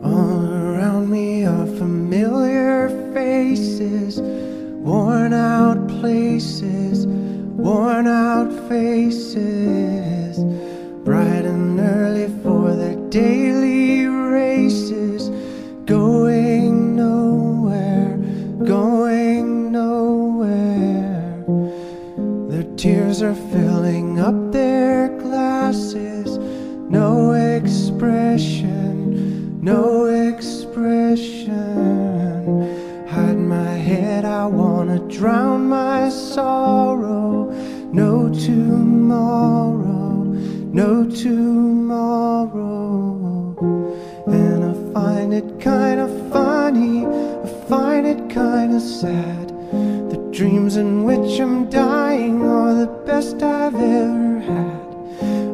All around me are familiar faces, worn out places, worn out faces, bright and early for their daily races, going nowhere, going nowhere. Their tears are filling up their glasses, no expression, no expression. Hide my head, I wanna drown my sorrow. No tomorrow, no tomorrow. And I find it kinda funny, I find it kinda sad. The dreams in which I'm dying are the best I've ever had.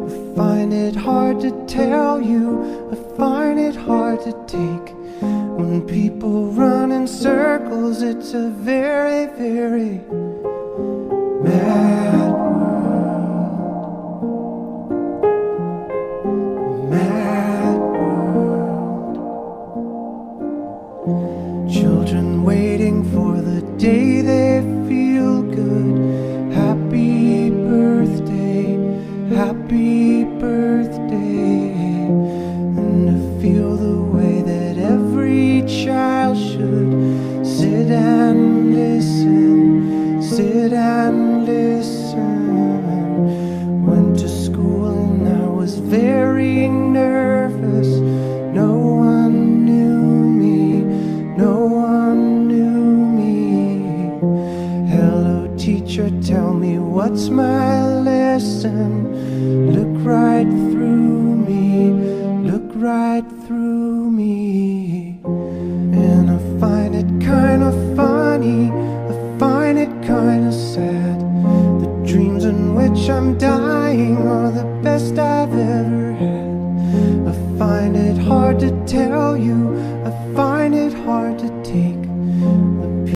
I find it hard to tell you, I find it hard to take. When people run in circles, it's a very, very mad world. Mad world. Children waiting for the day they feel good. Happy birthday, happy birthday. And to feel the way that every child should sit and listen, sit and listen. Went to school and I was very nervous. No one knew me, no one knew me. Hello teacher, tell me what's my lesson. Look right through me, look right through me. And I find it kinda funny, I find it kinda sad. The dreams in which I'm dying are the best I've ever had. I find it hard to tell you,